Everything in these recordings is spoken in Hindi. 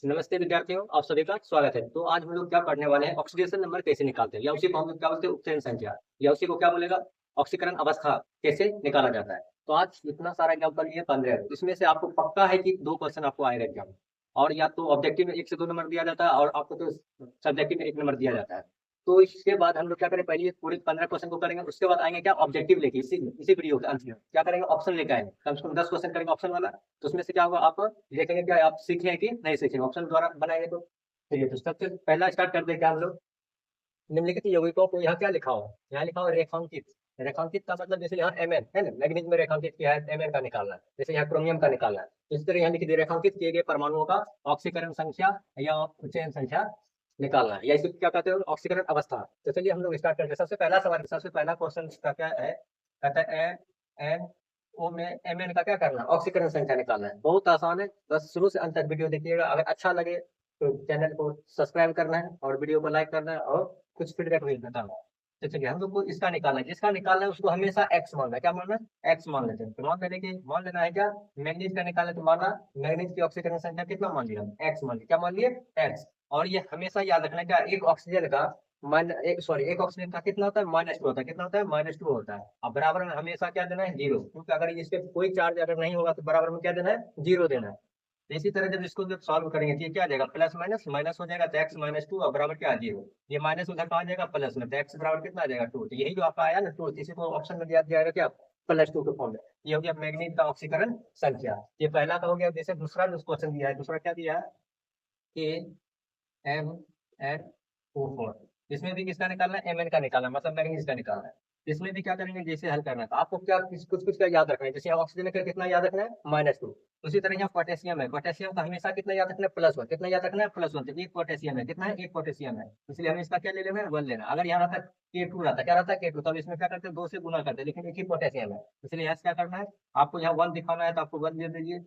नमस्ते विद्यार्थियों, आप सभी का स्वागत है। तो आज हम लोग क्या पढ़ने वाले हैं, ऑक्सीडेशन नंबर कैसे निकालते हैं या उसी को हम लोग क्या बोलते हैं, उत्सर्जन संख्या, या उसी को क्या बोलेगा, ऑक्सीकरण अवस्था कैसे निकाला जाता है। तो आज इतना सारा एग्जाम्पल लिए 15, इसमें से आपको पक्का है कि 2 क्वेश्चन आपको आएगा एग्जाम में। और या तो ऑब्जेक्टिव में 1 से 2 नंबर दिया जाता है और आपको तो सब्जेक्टिव में 1 नंबर दिया जाता है। तो इसके बाद हम लोग क्या करें, पहले पूरे 15 क्वेश्चन को करेंगे, उसके बाद आएंगे क्या, ऑब्जेक्टिव लेके इसी इसी वीडियो के अंत में क्या करेंगे, ऑप्शन लेके आएंगे, कम से कम 10 क्वेश्चन करेंगे ऑप्शन वाला। तो उसमें से क्या होगा, आप देखेंगे क्या आप सीखे कि नहीं सीखे, ऑप्शन द्वारा बनाएंगे। तो चलिए, तो सबसे पहला स्टार्ट कर दें क्या हम लोग। निम्नलिखित यौगिकों को यहाँ क्या लिखा हो, यहाँ लिखा हो रेखांकित। रेखांकित का मतलब जैसे यहाँ Mn है ना, मैग्नीज में रेखांकित किया है, Mn का निकालना है। जैसे यहाँ क्रोमियम का निकालना है, इस तरह यहाँ लिख दिए रेखांकित किए गए परमाणुओं का ऑक्सीकरण संख्या या चयन संख्या निकालना है, या इसको क्या कहते हैं, ऑक्सीकरण अवस्था। तो चलिए हम लोग स्टार्ट करते हैं। सबसे पहला सवाल, सबसे पहला क्वेश्चन का क्या है, कहता है एन ओ में Mn का क्या करना है, ऑक्सीकरण संख्या निकालना है। बहुत आसान है, बस शुरू से अंत तक वीडियो देखिएगा। अगर अच्छा लगे तो चैनल को सब्सक्राइब करना है और वीडियो को लाइक करना है और कुछ फीडबैक भी बताना है। तो चलिए हम लोग को इसका निकालना है, जिसका निकालना है उसको हमेशा एक्स मानना है। क्या मानना है, एक्स मान लेते हैं। तो मान लेना है क्या, मैग्नीज का निकालना है तो माना मैग्नीज की ऑक्सीकरण संख्या कितना मान लिया, एक्स मान लिया। क्या मान लिए, एक्स। और ये हमेशा याद रखना है क्या, एक ऑक्सीजन का एक ऑक्सीजन का कितना होता है, -2 होता है। कितना होता है, -2 होता है। अब बराबर में हमेशा क्या देना है, 0, क्योंकि अगर इस पे कोई चार्ज अगर नहीं होगा तो बराबर में क्या देना है, 0 देना है। तो इसी तरह जब इसको जब सॉल्व करेंगे तो ये क्या आ जाएगा, प्लस माइनस माइनस हो जाएगा, तो एक्स -2 और बराबर क्या, 0। ये माइनस उधर कहाँ आ जाएगा, प्लस में, तो एक्स बराबर कितना आ जाएगा, 2। तो यही जो आपका आया ना 2, इसी को ऑप्शन में दिया जाएगा क्या, +2 के फॉर्म में। ये हो गया मैग्नीज का ऑक्सीकरण संख्या। ये पहला का हो गया। जैसे दूसरा जो क्वेश्चन दिया है, दूसरा क्या दिया है, MnO4। इसमें भी किसका निकालना है, Mn का निकालना है, मतलब मैग्नीज का निकालना है। इसमें भी क्या करेंगे, जैसे हल करना है तो आपको क्या कुछ कुछ का याद रखना है। जैसे यहाँ ऑक्सीजन का कितना याद रखना है, -2। उसी तरह यहाँ पोटेशियम है, पोटेशियम का हमेशा कितना याद रखना है, +1। कितना याद रखना है, +1। तो एक पोटेशियम है, कितना है, एक पोटेशियम है, इसलिए हमें इसका क्या ले लेना है, 1 लेना। अगर यहाँ रहता K2 रहता, क्या रहता है K2, तब इसमें क्या करते हैं, 2 से गुना करते हैं, लेकिन एक ही पोटेशियम है, इसलिए यहाँ से क्या करना है, आपको यहाँ 1 दिखाना है तो आपको 1 दे दीजिए।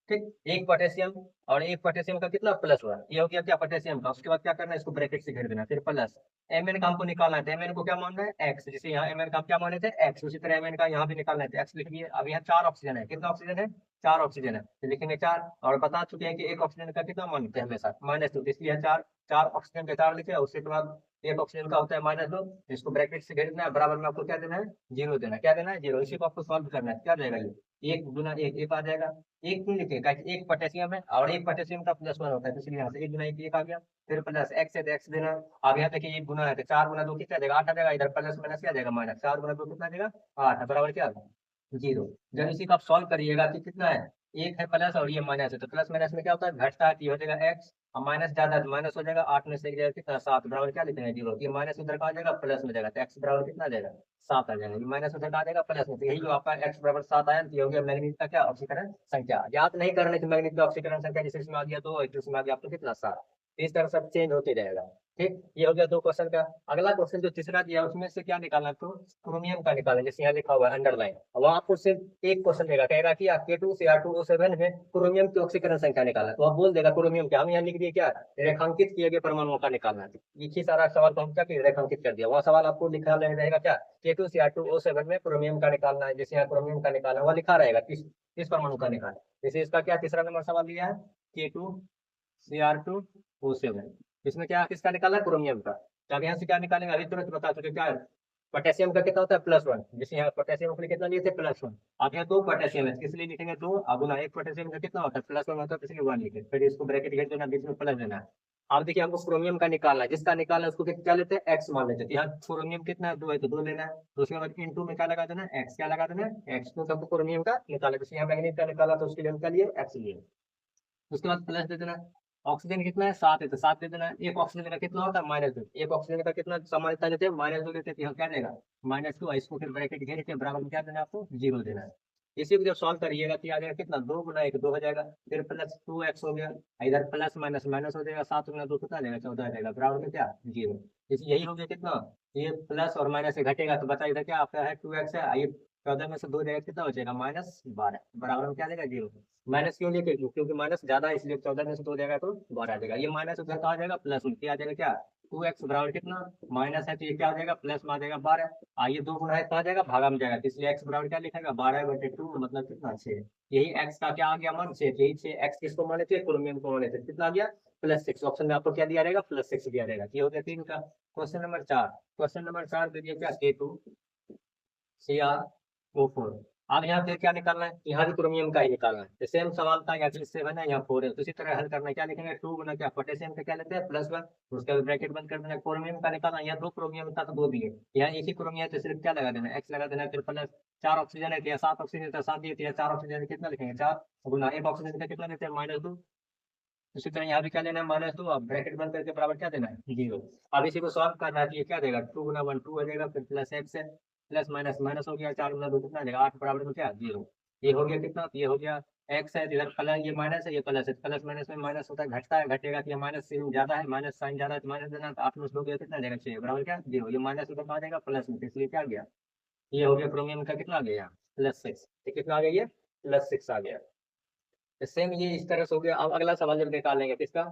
ठीक, एक पोटेशियम और एक पोटेशियम का कितना, +1। ये हो गया क्या, पोटेशियम का। उसके बाद क्या करना है, इसको ब्रैकेट से घेर देना, फिर प्लस। Mn का हमको निकालना है, तो Mn को क्या मानना है, x। जैसे यहाँ Mn का हम क्या माने थे, x, उसी तरह Mn का यहाँ भी निकालना है, तो x लिख लिए। अब यहाँ 4 ऑक्सीजन है, कितना ऑक्सीजन है, 4 ऑक्सीजन है, तो लिखेंगे 4। और बता चुके हैं कि एक ऑक्सीजन का कितना मानते हैं हमेशा, -2, इसलिए 4। 4 ऑक्सीजन का 4 लिखे, उसके बाद एक ऑक्सीजन का होता है -2, इसको ब्रैकेट से घेर देना है, बराबर में आपको क्या देना है, 0 देना है। क्या देना है, 0। इसी को आपको सॉल्व करना है, क्या जाएगा ये, 1 गुना 1 1 आ जाएगा। एक क्यों लिखे, एक पोटेशियम है और एक पोटेशियम का +1 होता है, तो इसलिए यहाँ से 1 गुना 1 1 आ गया। फिर प्लस एक्स है तो एक्स देना। अब यहाँ देखिए 1 गुना है तो 4 गुना 2 कितना देगा, 8 आ जाएगा। इधर प्लस माइनस क्या जाएगा, माइनस। 4 गुना 2 कितना देगा, 8, बराबर क्या, 0। जब इसी को आप सॉल्व करिएगा तो कितना है, एक है प्लस और ये माइनस है, तो प्लस माइनस में क्या होता है, घटता है, तो ये हो जाएगा एक्स। और माइनस ज्यादा है तो माइनस हो जाएगा, 8 में से एक जाएगा कितना, 7, बराबर क्या लिखेंगे, 0। ये माइनस उधर का आ जाएगा, प्लस में जाएगा, तो एक्स बराबर कितना आ जाएगा, 7 आ जाएगा। ये माइनस उधर का आ जाएगा, प्लस में, तो यही जो आपका एक्स बराबर 7 आया, तो ये हो गया मैग्नीज का क्या, ऑक्सीकरण संख्या। याद नहीं करने की मैग्नीज का ऑक्सीकरण संख्या, जैसे इसमें आ गया 2, इसमें आ गया आपको कितना, 7। इस तरह सब चेंज होते रहेगा। ठीक, ये हो गया 2 क्वेश्चन का। अगला क्वेश्चन जो तीसरा दिया है उसमें से क्या निकालना है, तो क्रोमियम का निकालना है। जैसे यहाँ लिखा हुआ है अंडरलाइन, वहां आपको सिर्फ एक क्वेश्चन देगा, कहेगा कि K2Cr2O7 में क्रोमियम की ऑक्सीकरण संख्या निकालना है, तो आप बोल देगा क्रोमियम क्या, हम यहाँ लिख दिए क्या, रेखांकित किए गए परमाणुओं का निकालना है। एक ही सारा सवाल को हम क्या किए, रेखांकित कर दिया। वहाँ सवाल आपको लिखा रहेगा क्या, K2Cr2O7 में क्रोमियम का निकालना है। जैसे यहाँ क्रोमियम का निकालना है, वहाँ लिखा रहेगा किस परमाणु का निकालना है। जैसे इसका क्या तीसरा नंबर सवाल दिया है, K2Cr2O7, इसमें क्या किसका निकालना है, क्रोमियम का। तो अब यहाँ से क्या निकालेंगे, अभी तुरंत बता चुके क्या है, पोटेशियम का कितना होता है, +1। जैसे यहाँ पोटेशियम के लिए कितना लिए थे, +1। अब यहाँ 2 पोटेशियम है, किस लिए लिखेंगे, 2 अब गुना एक पोटेशियम का कितना होता है, +1 होता है, तो इसलिए 1 लिखे, फिर इसको ब्रैकेट घेर देना, बीच में प्लस देना है। अब देखिए हमको क्रोमियम का निकालना है, जिसका निकालना है उसको क्या लेते हैं, एक्स मान लेते हैं। तो यहाँ क्रोमियम कितना है, 2 है, तो 2 लेना है। तो उसके बाद इन 2 में क्या लगा देना है, एक्स। क्या लगा देना है, एक्स। तो सबको क्रोमियम का निकाला, जैसे यहाँ मैग्नीज का निकाला तो उसके लिए हम क्या लिए, एक्स लिए। उसके बाद प्लस दे देना। ऑक्सीजन कितना है, 7 है, तो 7 दे देना। एक ऑक्सीजन का कितना होता है, -2। एक ऑक्सीजन का कितना सामान्यता लेते हैं, -2 लेते हैं, तो यहाँ क्या देगा, -2। इसको फिर ब्रैकेट घेर के बराबर में क्या देना है, आपको 0 देना है। इसी को जब सॉल्व करिएगा तो आ जाएगा कितना, 2 गुना 1 2 हो जाएगा, फिर प्लस 2x हो गया। इधर प्लस माइनस माइनस हो जाएगा, 7 गुना 2 कितना आ जाएगा, 14 आ जाएगा, बराबर में क्या, 0। इसी यही हो गया कितना, ये प्लस और माइनस से घटेगा तो बता, इधर क्या आपका है, 2x है, ये 14 में से 2 जाएगा, कितना हो जाएगा, -12, बराबर में क्या आ जाएगा, 0। माइनस क्यों लेके, क्योंकि माइनस ज्यादा है, इसलिए 14 में से 2 जाएगा तो 12 आ जाएगा। ये माइनस उधर कहा जाएगा, प्लस में क्या आ जाएगा, क्या 2x बराबर कितना माइनस है, तो ये क्या हो जाएगा प्लस में आ जाएगा 12। ये 2 गुना है कहा जाएगा भागा में जाएगा, तो इसलिए x बराबर क्या लिखेगा 12/2 मतलब कितना 6। यही x का क्या आ गया मान 6, यही 6x किसको माने थे क्रोमियम को माने थे, कितना आ गया +6। ऑप्शन में आपको क्या दिया रहेगा +6 दिया रहेगा। ये हो गया 3 का। क्वेश्चन नंबर 4 दे दिया क्या K2Cr O4। अब यहाँ पे क्या निकालना है, यहाँ भी क्रोमियम का ही निकालना है, तो सेम सवाल था यहाँ 7 है यहाँ 4 है, तो इसी तरह हल करना है। क्या लिखेंगे 2 गुना क्या पोटेशियम का क्या लेते हैं +1, उसका ब्रैकेट बंद कर देना। क्रोमियम का निकालना, यहाँ 2 क्रोमियम था तो 2 दिए, यहाँ एक ही क्रोमियम है तो सिर्फ क्या लगा देना x लगा देना, फिर प्लस 4 ऑक्सीजन है तो यहाँ 7 ऑक्सीजन तो 7 दिए, 4 ऑक्सीजन कितना लिखेंगे 4 गुना 1 ऑक्सीजन का कितना लेते हैं -2। उसी तरह यहाँ भी क्या लेना है -2, अब ब्रैकेट बंद करके बराबर क्या देना है 0। अब इसी को सॉल्व करना है, तो ये क्या देगा 2 गुना 1 2 हो जाएगा, फिर प्लस x है, प्लस माइनस माइनस हो गया, 4 गुना 2 कितना देगा 8 बराबर में क्या 0। ये हो गया कितना, तो ये हो गया x है, इधर प्लस ये माइनस है ये प्लस है, प्लस माइनस में माइनस होता है घटता है, घटेगा तो ये माइनस साइन ज्यादा है, माइनस साइन ज्यादा है तो माइनस देना, तो 8 में से हो गया कितना देगा 6 बराबर क्या 0। ये माइनस उधर आ जाएगा प्लस में, तो इसलिए क्या गया ये हो गया क्रोमियम का कितना आ गया +6। तो कितना आ गया ये +6 आ गया। तो सेम ये इस तरह से हो गया। अब अगला सवाल जब निकालेंगे किसका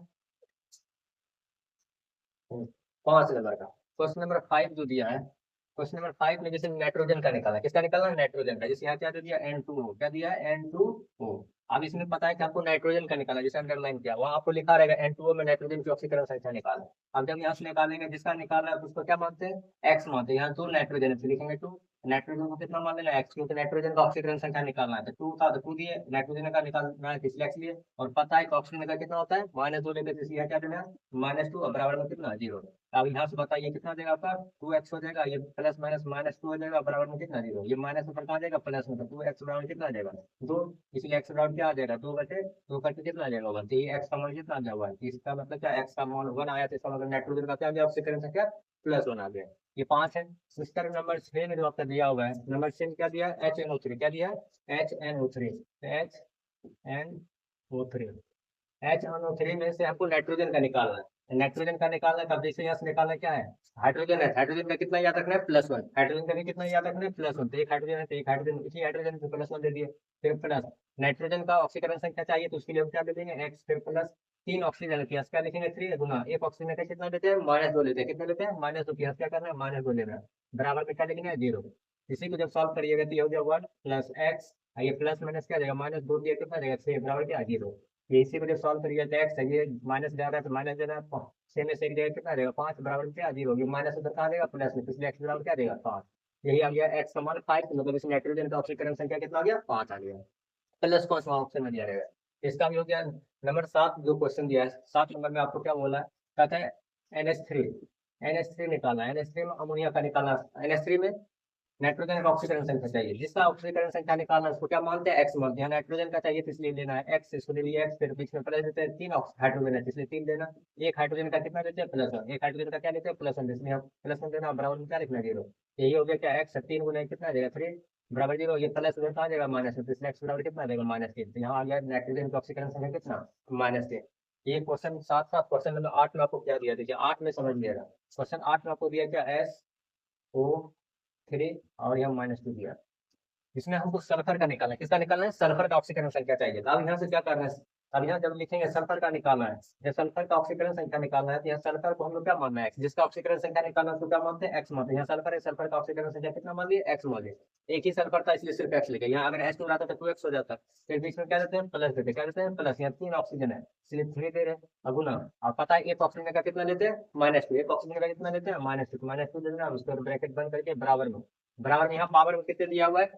5 नंबर का, क्वेश्चन नंबर 5 जो दिया है, क्वेश्चन नंबर 5 में जैसे नाइट्रोजन का निकाला, किसका निकालना है नाइट्रोजन का, जैसे यहाँ क्या दे दिया N2O, क्या दिया है N2O। अब इसमें पता है कि आपको नाइट्रोजन का निकाला, जैसे अंडरलाइन किया वहाँ आपको लिखा रहेगा N2O में नाइट्रोजन की ऑक्सीकरण संख्या निकाला। अब जब यहाँ से निकालेंगे जिसका निकालना है उसको क्या मानते हैं x मानते हैं, यहाँ 2 नाइट्रोजन है तो लिखेंगे 2, नाइट्रोजन को कितना मान लेना x, क्योंकि नाइट्रोजन का ऑक्सीकरण संख्या निकालना है, तो 2 था तो 2 दिए, नाइट्रोजन का निकालना है तो इसलिए x लिए, और पता है कि ऑक्सीजन का कितना होता है -2 लेते, तो इसलिए क्या देना है -2 बराबर में कितना 0। अब यहाँ से बताइए कितना देगा आपका 2x हो जाएगा, ये प्लस माइनस -2 हो जाएगा बराबर में कितना 0, ये माइनस ऊपर कहाँ जाएगा प्लस में, तो 2x बराबर कितना आ जाएगा 2, इसलिए x बराबर क्या आ जाएगा 2 करके कितना आ जाएगा 1, तो ये x का मान कितना आ जाएगा 1, इसका मतलब क्या x का मान 1 आया, तो इसका मतलब नाइट्रोजन का क्या आ गया ऑक्सीकरण संख्या +1 आ गया। ये 5 है। इस तरह नंबर 6 में जो आपका दिया हुआ है, नंबर 6 में क्या दिया है HNO3, क्या दिया है HNO3, HNO3, HNO3 में से आपको नाइट्रोजन का निकालना है, नाइट्रोजन का निकालना है, तब जैसे यहाँ से निकालना क्या है हाइड्रोजन है, हाइड्रोजन का कितना याद रखना है +1, हाइड्रोजन का भी कितना याद रखना है +1, तो एक हाइड्रोजन है तो एक हाइड्रोजन, इसी हाइड्रोजन को +1 दे दिए, फिर प्लस नाइट्रोजन का ऑक्सीकरण संख्या चाहिए तो उसके लिए हम क्या दे देंगे x, फिर प्लस 3 ऑक्सीजन है क्या लिखेंगे 3 गुना 1 ऑक्सीजन का कितना लेते हैं -2 लेते हैं, कितना लेते हैं -2 की क्या करना है -2 लेना है, बराबर में क्या लिखना है 0। इसी को जब सॉल्व करिएगा तो ये हो गया 1 प्लस x, ये प्लस माइनस क्या जाएगा -2 दिया कितना देगा 6 बराबर क्या 0। ये इसी को जब सॉल्व करिए तो x है ये माइनस जा रहा है तो माइनस देना है, 6 में से एक जगह कितना देगा 5 बराबर क्या 0, ये माइनस उधर कहाँ देगा प्लस में, इसलिए x बराबर क्या देगा 5। यही आ गया x का मान 5, मतलब इस नाइट्रोजन का ऑक्सीकरण संख्या कितना आ गया 5 आ गया। प्लस कौन सा ऑप्शन में दिया रहेगा, इसका भी हो गया। नंबर 7 जो क्वेश्चन दिया है 7 नंबर में आपको क्या बोला है, कहता है NH3, NH3 निकालना है, NH3 में अमोनिया का निकालना, NH3 में नाइट्रोजन का ऑक्सीकरण संख्या चाहिए, जिसका ऑक्सीकरण संख्या निकालना है उसको क्या मानते हैं x मानते हैं, नाइट्रोजन का चाहिए तो इसलिए लेना है x, इसको ले लिया x, फिर बीच में प्लस देते हैं 3 हाइड्रोजन है इसलिए 3 देना, एक हाइड्रोजन का कितना लेते हैं +1, एक हाइड्रोजन का क्या लेते हैं +1, इसलिए हम +1 देना बराबर में क्या लिखना 0। यही हो गया क्या x 3 गुना कितना देगा 3 बराबर 0, ये प्लस उधर कहाँ जाएगा माइनस, तो इसलिए x बराबर कितना देगा -3, तो यहाँ आ गया नाइट्रोजन का ऑक्सीकरण संख्या कितना -3। ये क्वेश्चन 7 था। क्वेश्चन नंबर 8 में आपको क्या दिया, देखिए 8 में समझ लिएगा, क्वेश्चन 8 में आपको दिया क्या SO3 और यहाँ -2 दिया, इसमें हमको सल्फर का निकालना है, किसका निकालना है सल्फर का ऑक्सीकरण संख्या चाहिए, तो अब यहाँ से क्या करना है, अब यहाँ जब लिखेंगे सल्फर का निकालना है, जब सल्फर का ऑक्सीकरण संख्या निकालना है तो यहाँ सल्फर को हम लोग क्या मानना है x, जिसका ऑक्सीकरण संख्या निकालना है उसको क्या मानते हैं x मानते हैं, यहाँ सल्फर है सल्फर का ऑक्सीकरण संख्या कितना मान लिया x मान लिया, एक ही सल्फर था इसलिए सिर्फ x लिखे, यहाँ अगर H2 रहता तो 2x हो जाता, फिर बीच में क्या देते हैं प्लस देते, क्या देते हैं प्लस, यहाँ 3 ऑक्सीजन है इसलिए 3 दे रहे हैं अगुना। आप पता है एक ऑक्सीजन का कितना लेते हैं -2, एक ऑक्सीजन का कितना लेते हैं -2 देना, उसको ब्रैकेट बंद करके बराबर में, बराबर में यहाँ पावर में कितने दिया हुआ है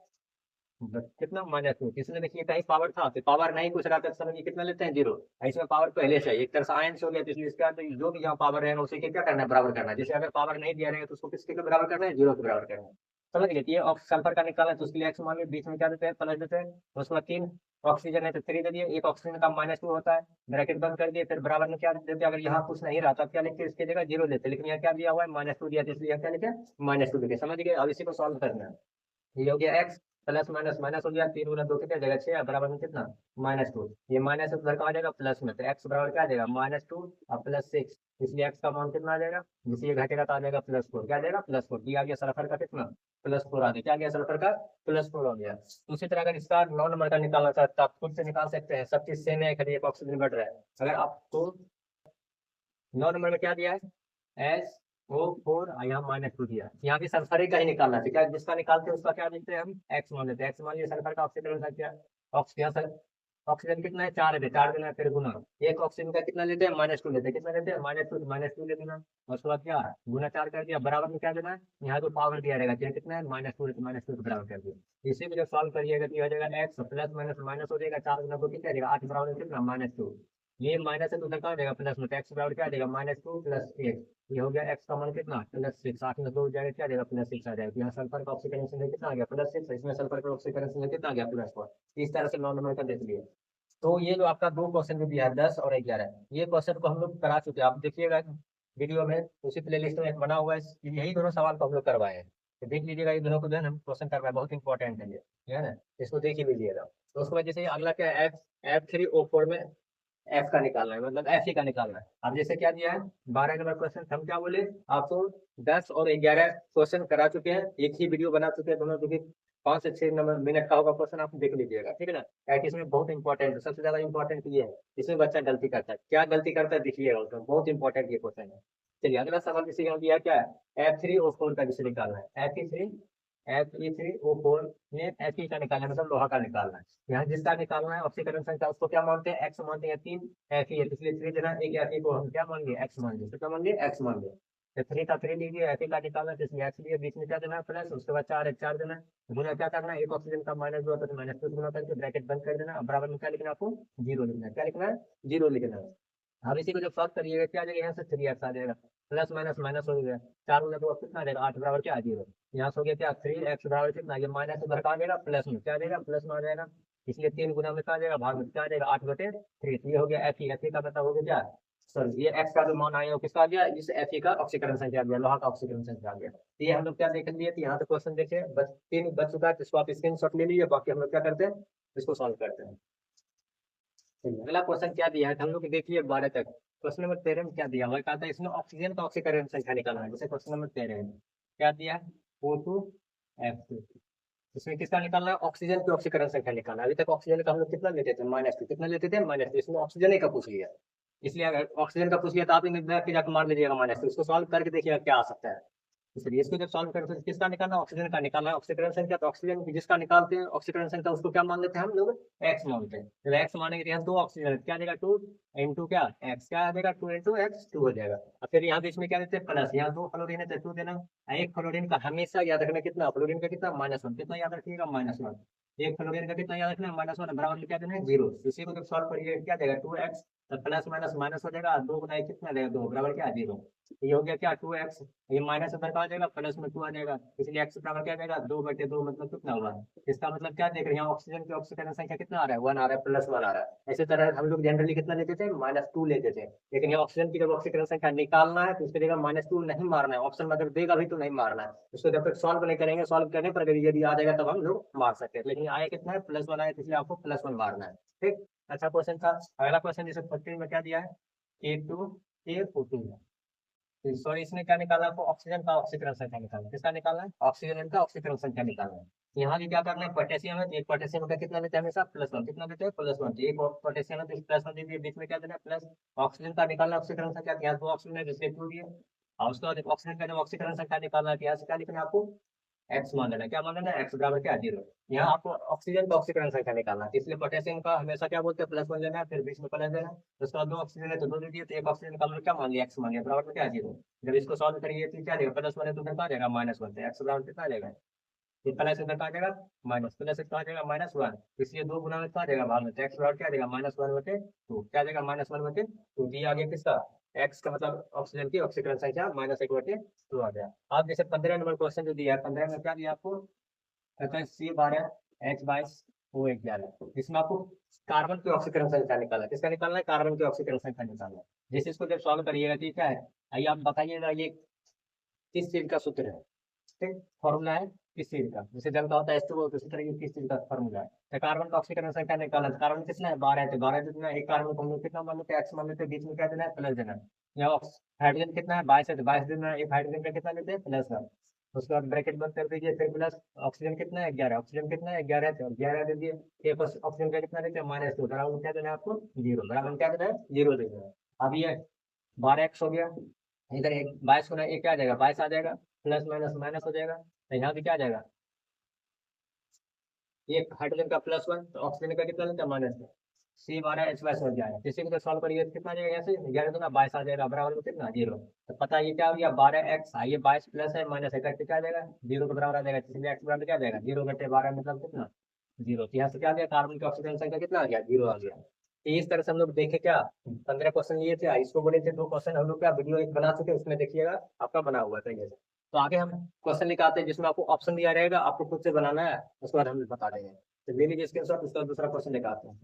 कितना -2, किसने देखिए कहीं पावर था तो पावर नहीं कुछ रहा तो समझिए कितना लेते हैं 0, इसमें पावर पहले से एक तरह से आयन से हो गया, तो इसलिए इसका तो जो भी यहाँ पावर रहेगा उसे क्या करना है बराबर करना है, जैसे अगर पावर नहीं दिया रहेगा तो उसको किसके बराबर करना है 0 के बराबर करना है, समझ गए। ये सल्फर का निकाला है तो उसके लिए x मान लो, बीच में क्या देते हैं प्लस देते हैं, उसमें 3 ऑक्सीजन है तो 3 दे दिए, एक ऑक्सीजन का -2 होता है, ब्रैकेट बंद कर दिए, फिर बराबर में क्या देते हैं, अगर यहाँ कुछ नहीं रहा तब क्या लिखते इसकी जगह 0 लेते, लेकिन यहाँ क्या दिया हुआ है -2 दिया, तो इसलिए यहाँ क्या लिखे -2 लिखे, समझ गए। अब इसी को सॉल्व करना है, ये हो गया x प्लस माइनस माइनस हो गया, 3 गुना 2 कितना जगह 6 बराबर में कितना -2, ये माइनस उधर का आ जाएगा प्लस में, तो x बराबर क्या आ जाएगा -2 और +6, इसलिए x का मान कितना आ जाएगा, जिसे ये घटेगा तो आ जाएगा +4, क्या आ जाएगा +4, ये आ गया सल्फर का कितना +4 आ गया, क्या आ गया सल्फर का +4 हो गया। उसी तरह अगर इसका 9 नंबर का निकालना चाहते आप खुद से निकाल सकते हैं, सब चीज सेम है, खाली एक ऑक्सीजन बढ़ रहा है। अगर आपको 9 नंबर में क्या दिया है SO4 यहाँ -2 दिया, यहाँ भी सल्फर का ही निकालना है, क्या जिसका निकालते हैं उसका क्या लिखते हैं हम, एक्स मान लेते हैं। एक्स मान लिया सल्फर का ऑक्सीकरण संख्या, ऑक्सीजन कितना है, 4 है, 4 देना है, फिर गुना एक ऑक्सीजन का कितना लेते हैं, -2 लेते हैं, कितना लेते हैं, -2 ले देना, और उसके बाद क्या गुना 4 कर दिया, बराबर में क्या देना है, यहाँ तो पावर दिया रहेगा, यहाँ कितना है -2 तो -2 बराबर कर दिया। इसी को जब सॉल्व करिएगा तो यह हो जाएगा एक्स प्लस माइनस माइनस हो जाएगा, 4 गुना को कितना देगा, 8 बराबर कितना, -2, ये माइनस है तो उधर कहाँ देगा प्लस में, एक्स बराबर क्या देगा, -2 + 1, ये हो गया एक्स का मान कितना, +6, 8 में 2 हो जाएगा, क्या देगा, +6 आ जाएगा। तो यहाँ सल्फर का ऑक्सीकरण संख्या कितना आ गया, +6, इसमें सल्फर का ऑक्सीकरण संख्या कितना आ गया, +4। इस तरह से 9 नंबर का देख लिया। तो ये जो आपका दो क्वेश्चन जो दिया है 10 और 11, ये क्वेश्चन को हम लोग करा चुके हैं, आप देखिएगा वीडियो में, उसी प्लेलिस्ट में एक बना हुआ है, यही दोनों सवाल को हम लोग करवाए हैं, तो देख लीजिएगा, ये दोनों को जो है हम क्वेश्चन करवाए, बहुत इंपॉर्टेंट है ये, ठीक है ना, इसको देख ही लीजिएगा। तो उसके बाद जैसे अगला क्या है, F3O4 में एफ का निकालना है, मतलब एफ का निकालना है। अब जैसे क्या दिया है, 12 नंबर क्वेश्चन, हम क्या बोले आपको, 10 और 11 क्वेश्चन करा चुके हैं, एक ही वीडियो बना चुके हैं दोनों, जो कि 5 से 6 नंबर मिनट का होगा क्वेश्चन, आप देख लीजिएगा, ठीक है ना। एट इसमें बहुत इंपॉर्टेंट है, सबसे ज्यादा इंपॉर्टेंट ये है, इसमें बच्चा गलती करता है, क्या गलती करता है देखिएगा, उसमें बहुत इंपॉर्टेंट ये क्वेश्चन है। चलिए अगला सवाल किसी का दिया क्या है, F3O4 का जिसे निकालना है, Fe3O4 में Fe का निकालना है, मतलब लोहा का निकालना है। यहाँ जिसका निकालना है ऑक्सीकरण संख्या, उसको क्या मानते हैं, एक्स मानते हैं, 3 Fe है, इसलिए 3 देना, एक Fe को हम क्या मान लिए, एक्स मान लिए, तो क्या मान लिए, एक्स मान लिए। तो 3 का 3 लीजिए, Fe का निकालना है, तो इसमें एक्स लिए, बीच में क्या देना है, प्लस, उसके बाद 4 एक 4 देना है, गुना क्या करना है, एक ऑक्सीजन का -2 तो -2 गुना करके ब्रैकेट बंद कर देना, बराबर में क्या लिखना है आपको, 0 लिखना है, क्या लिखना है, 0 लिखना है। अब इसी को जब सॉल्व करिएगा क्या आ जाएगा, यहाँ से 3x आ जाएगा, प्लस माइनस माइनस हो गया, 4 गुना 2 कितना आ जाएगा, 8 बराबर क्या, 0। यहाँ से हो गया क्या, 3x बराबर कितना, ये माइनस उधर का आ जाएगा, प्लस में क्या आ जाएगा, प्लस में आ जाएगा, इसलिए 3 गुना में क्या आ जाएगा, भाग में क्या आ जाएगा, 8/3, ये हो गया Fe का मतलब हो गया क्या, सॉरी ये x का जो मान आया वो किसका आ गया, इस Fe का ऑक्सीकरण संख्या आ गया, लोहा का ऑक्सीकरण संख्या आ गया। तो ये हम लोग क्या देख लिए थे, यहाँ पे क्वेश्चन देखे, बस 3 बच चुका है, जिसको आप स्क्रीनशॉट ले लीजिए, बाकी हम लोग क्या करते हैं, इसको सॉल्व करते हैं। अगला क्वेश्चन क्या दिया है, हम लोग देखिए 12 तक, क्वेश्चन नंबर 13 में क्या दिया हुआ है, कहा था इसमें ऑक्सीजन का ऑक्सीकरण संख्या निकालना है, जैसे क्वेश्चन नंबर 13 में क्या दिया है, O2F2, इसमें किसका निकालना है, ऑक्सीजन की ऑक्सीकरण संख्या निकालना है। अभी तक ऑक्सीजन का हम लोग कितना लेते थे, -2, कितना लेते थे, -2, इसमें ऑक्सीजन ही का पूछ लिया, इसलिए अगर ऑक्सीजन का पूछ लिया तो आप जाकर मार लीजिएगा -2, इसको सॉल्व करके देखिएगा क्या आ सकता है। इसलिए इसको जब सॉल्व करें तो किसका निकालना है, ऑक्सीजन का निकालना है, ऑक्सीकरण संख्या, तो ऑक्सीजन की जिसका निकालते हैं ऑक्सीकरण संख्या, उसको क्या मान लेते हैं हम लोग, एक्स मानते हैं। जब एक्स मानेंगे तो यहाँ 2 ऑक्सीजन क्या देगा, 2 इंटू क्या एक्स, क्या आ जाएगा, 2 इंटू एक्स, 2 हो जाएगा। और फिर यहाँ बीच में क्या देते हैं, प्लस, यहाँ 2 फ्लोरीन है तो 2 देना, एक फ्लोरीन का हमेशा याद रखना कितना, फ्लोरीन का कितना, -1, कितना याद रखिएगा, -1, एक फ्लोरीन का कितना याद रखना, -1, बराबर में क्या देना है, 0। इसी को जब सॉल्व करिए क्या देगा, 2x, तो प्लस माइनस माइनस हो जाएगा, 2 गुना एक कितना देगा, 2 बराबर क्या, 0। ये हो गया क्या, 2x, ये माइनस उधर का आ जाएगा, प्लस में 2 आ जाएगा, इसलिए x बराबर क्या आ जाएगा, 2/2, मतलब कितना हुआ, इसका मतलब क्या देख रहे हैं, यहाँ ऑक्सीजन की ऑक्सीकरण संख्या कितना आ रहा है, 1 आ रहा है, +1 आ रहा है। इसी तरह हम लोग जनरली कितना लेते थे, -2 लेते थे, लेकिन ये ऑक्सीजन की जब ऑक्सीकरण संख्या निकालना है तो उसके जगह -2 नहीं मारना है, ऑप्शन में अगर देगा भी तो नहीं मारना है, उसको जब तक सॉल्व नहीं करेंगे, सॉल्व करने पर अगर यदि आ जाएगा तब हम लोग मार सकते हैं, लेकिन आया कितना है, +1 आया, इसलिए आपको +1 मारना है, ठीक। अच्छा क्वेश्चन था। अगला क्वेश्चन जैसे 15 में क्या दिया है, A2A O2, सॉरी इसने क्या निकाला, आपको ऑक्सीजन का ऑक्सीकरण संख्या निकालना है, किसका निकालना है, ऑक्सीजन का ऑक्सीकरण संख्या निकालना है। यहाँ भी क्या करना है, पोटेशियम है तो एक पोटेशियम का कितना लेते हैं, हमेशा +1, कितना लेते हैं, +1, तो एक पोटेशियम है तो +1 दीजिए, बीच में क्या देना है, प्लस। ऑक्सीजन का निकालना ऑक्सीकरण संख्या, तो यहाँ 2 ऑक्सीजन है जिससे 2 दिए, और उसके बाद ऑक्सीजन का जब ऑक्सीकरण संख्या निकालना है तो यहाँ से क्या लिखना है आपको, एक्स मान लेना, क्या मान लेना, एक्स बराबर क्या, 0। यहाँ आपको ऑक्सीजन का ऑक्सीकरण संख्या निकालना है, इसलिए पोटेशियम का हमेशा क्या बोलते हैं, +1 लेना है, फिर बीच में प्लस देना है, उसके बाद 2 ऑक्सीजन है तो 2 दे दिए, तो एक ऑक्सीजन का मतलब क्या मान लिया, एक्स मान लिया, बराबर में क्या, 0। जब इसको सॉल्व करिए तो क्या देगा, +1 है तो उधर कहाँ जाएगा, -1, तो एक्स बराबर कितना आ जाएगा, ये प्लस इधर कहाँ जाएगा, माइनस, प्लस कहाँ जाएगा, -1, इसलिए 2 गुना में कहाँ जाएगा, भाग में, तो एक्स बराबर क्या देगा, -1/2, क्या देगा, -1/2, ये आ गया किसका, एक्स का मतलब ऑक्सीजन की ऑक्सीकरण संख्या -1/2 आ गया। अब जैसे 15 नंबर क्वेश्चन जो दिया है, 15 में क्या दिया आपको, कहता है C12H22O11, इसमें आपको कार्बन की ऑक्सीकरण संख्या निकालना है, किसका निकालना है, कार्बन की ऑक्सीकरण संख्या निकालना है। जैसे इसको जब सॉल्व करिएगा तो ये क्या है, आइए आप बताइएगा ये किस चीज का सूत्र है, ठीक, फॉर्मूला है किस चीज का, जैसे जल का होता है H2O, तो इसी तरह ये किस चीज का फॉर्मूला है, तो कार्बन का ऑक्सीकरण संख्या निकालना है, कार्बन कितना है, 12 है, तो 12 जितना एक कार्बन को हम लोग कितना मान लेते हैं, एक्स मान लेते हैं, बीच में क्या देना है, प्लस देना है। यहाँ हाइड्रोजन कितना है, 22 है, तो 22 देना है, एक हाइड्रोजन का कितना लेते हैं, +1, उसके बाद ब्रैकेट बंद कर दीजिए, फिर प्लस, ऑक्सीजन कितना है, 11, ऑक्सीजन कितना है, 11 है, तो 11 दे दिए, एक ऑक्सीजन का कितना लेते हैं, -2, बराबर क्या देना है आपको, 0, बराबर क्या देना है, 0 देना है। अब ये 12x हो गया, इधर एक 22 होना, ये क्या आ जाएगा 22 आ जाएगा, प्लस माइनस माइनस हो जाएगा, तो यहाँ भी क्या आ जाएगा, ये हाइड्रोजन का +1 तो ऑक्सीजन का कितना लेंगे -1, C12H22 हो जाएगा। इसी को तो सॉल्व करिए तो कितना आ जाएगा, यहाँ से 11 दूना 22 आ जाएगा, बराबर में कितना 0। तो पता है ये क्या हो गया 12x, ये 22 प्लस है माइनस है करके क्या आ जाएगा 0 के बराबर आ जाएगा, इसलिए x बराबर क्या आ जाएगा 0 घटे 12 मतलब कितना 0। तो यहाँ से क्या आ गया, कार्बन की ऑक्सीजन संख्या कितना आ गया 0 आ गया। तो इस तरह से हम लोग देखे क्या 15 क्वेश्चन लिए थे, इसको बोले थे 2 क्वेश्चन हम लोग क्या वीडियो एक बना चुके, उसमें देखिएगा आपका बना हुआ है तरीके से। तो आगे हम क्वेश्चन निकालते हैं जिसमें आपको ऑप्शन दिया रहेगा, आपको खुद से बनाना है, उसके बाद हम बता देंगे। तो ले लीजिए स्क्रीनशॉट, उसका दूसरा क्वेश्चन निकालते हैं।